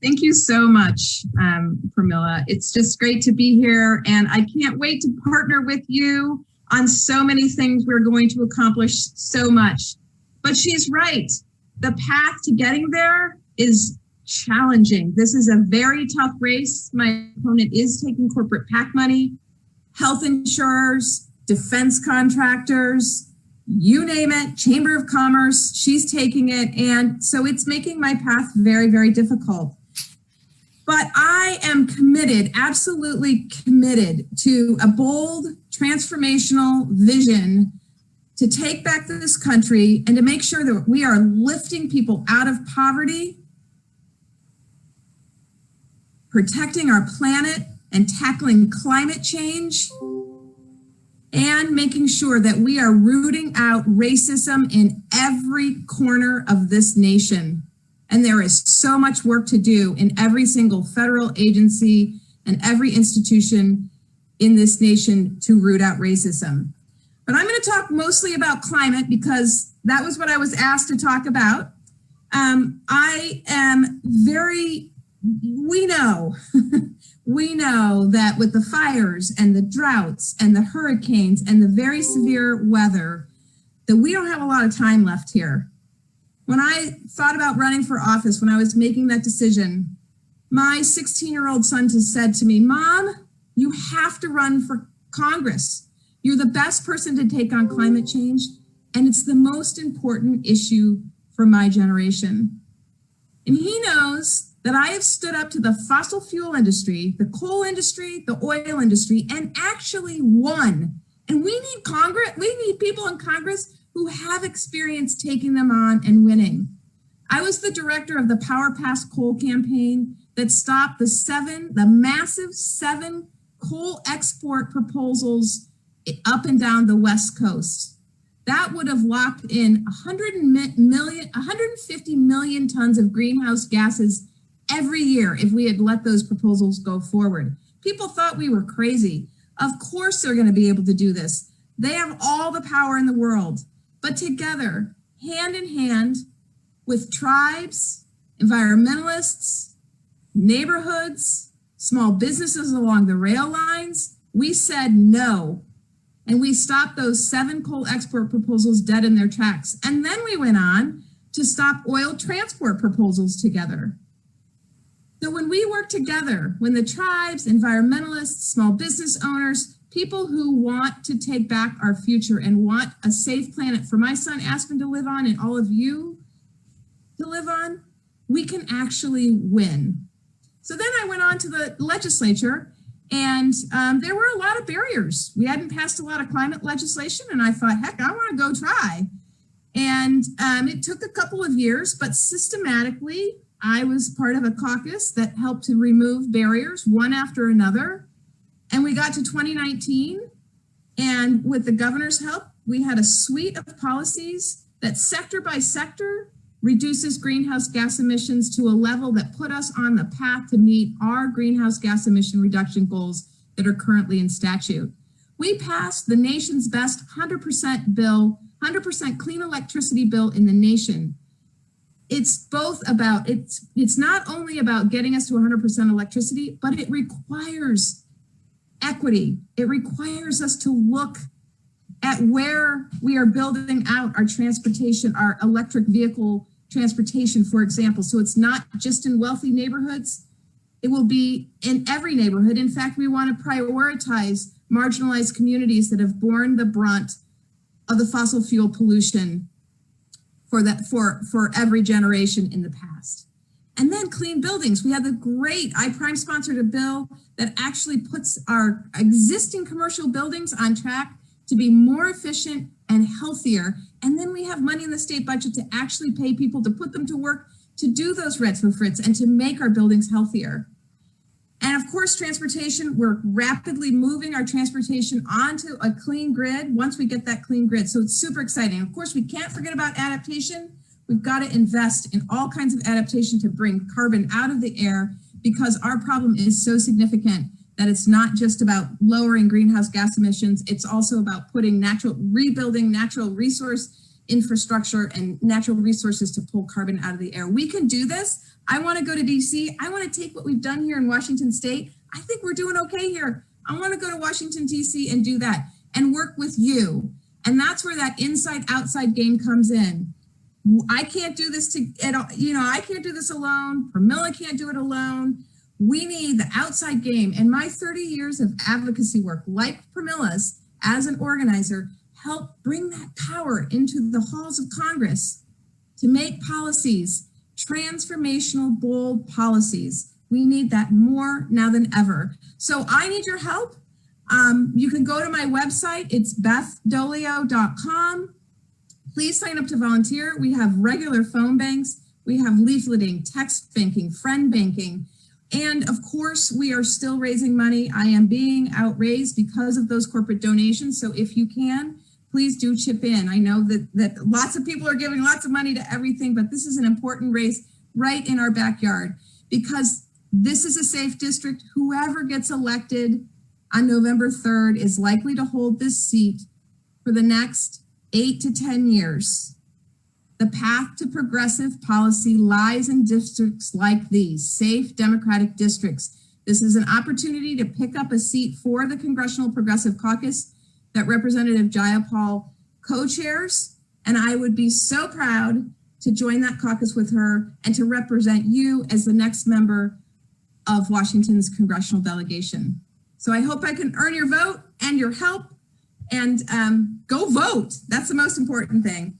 Thank you so much, Pramila. It's just great to be here, and I can't wait to partner with you on so many things. We're going to accomplish so much. But she's right. The path to getting there is challenging. This is a very tough race. My opponent is taking corporate PAC money, health insurers, defense contractors, you name it, Chamber of Commerce, she's taking it. And so it's making my path very, very difficult. But I am committed, absolutely committed to a bold, transformational vision to take back this country and to make sure that we are lifting people out of poverty, protecting our planet and tackling climate change, and making sure that we are rooting out racism in every corner of this nation. And there is so much work to do in every single federal agency and every institution in this nation to root out racism. But I'm going to talk mostly about climate because that was what I was asked to talk about. We know that with the fires and the droughts and the hurricanes and the very severe weather, that we don't have a lot of time left here. When I thought about running for office, when I was making that decision, my 16-year-old son just said to me, "Mom, you have to run for Congress. You're the best person to take on climate change, and it's the most important issue for my generation." And he knows that I have stood up to the fossil fuel industry, the coal industry, the oil industry, and actually won. And we need Congress, we need people in Congress who have experience taking them on and winning. I was the director of the Power Pass coal campaign that stopped the massive 7 coal export proposals up and down the West Coast. That would have locked in 150 million tons of greenhouse gases every year if we had let those proposals go forward. People thought we were crazy. Of course they're going to be able to do this. They have all the power in the world. But together, hand in hand with tribes, environmentalists, neighborhoods, small businesses along the rail lines, we said no. And we stopped those 7 coal export proposals dead in their tracks. And then we went on to stop oil transport proposals together. So when we work together, when the tribes, environmentalists, small business owners, people who want to take back our future and want a safe planet for my son Aspen to live on and all of you to live on, we can actually win. So then I went on to the legislature, and there were a lot of barriers. We hadn't passed a lot of climate legislation, and I thought, heck, I want to go try. And it took a couple of years, but systematically, I was part of a caucus that helped to remove barriers one after another. And we got to 2019, and with the governor's help, we had a suite of policies that sector by sector reduces greenhouse gas emissions to a level that put us on the path to meet our greenhouse gas emission reduction goals that are currently in statute. We passed the nation's best 100% bill, 100% clean electricity bill in the nation. It's not only about getting us to 100% electricity, but it requires equity. It requires us to look at where we are building out our transportation, our electric vehicle transportation, for example. So it's not just in wealthy neighborhoods. It will be in every neighborhood. In fact, we want to prioritize marginalized communities that have borne the brunt of the fossil fuel pollution for every generation in the past. And then clean buildings. We had I prime sponsored a bill that actually puts our existing commercial buildings on track to be more efficient and healthier. And then we have money in the state budget to actually pay people to put them to work to do those retrofits and to make our buildings healthier. And of course, transportation, we're rapidly moving our transportation onto a clean grid once we get that clean grid. So it's super exciting. Of course, we can't forget about adaptation. We've got to invest in all kinds of adaptation to bring carbon out of the air, because our problem is so significant that it's not just about lowering greenhouse gas emissions. It's also about rebuilding natural resource infrastructure and natural resources to pull carbon out of the air. We can do this. I want to go to DC. I want to take what we've done here in Washington State. I think we're doing okay here. I want to go to Washington, DC and do that and work with you. And that's where that inside-outside game comes in. I can't do this I can't do this alone. Pramila can't do it alone. We need the outside game. And my 30 years of advocacy work, like Pramila's, as an organizer, help bring that power into the halls of Congress to make policies, transformational, bold policies. We need that more now than ever. So I need your help. You can go to my website. It's BethDoglio.com. Please sign up to volunteer. We have regular phone banks. We have leafleting, text banking, friend banking. And of course, we are still raising money. I am being outraised because of those corporate donations. So if you can, please do chip in. I know that lots of people are giving lots of money to everything, but this is an important race right in our backyard because this is a safe district. Whoever gets elected on November 3rd is likely to hold this seat for the next 8 to 10 years. The path to progressive policy lies in districts like these, safe Democratic districts. This is an opportunity to pick up a seat for the Congressional Progressive Caucus that Representative Jayapal co-chairs, and I would be so proud to join that caucus with her and to represent you as the next member of Washington's congressional delegation. So I hope I can earn your vote and your help, and go vote. That's the most important thing.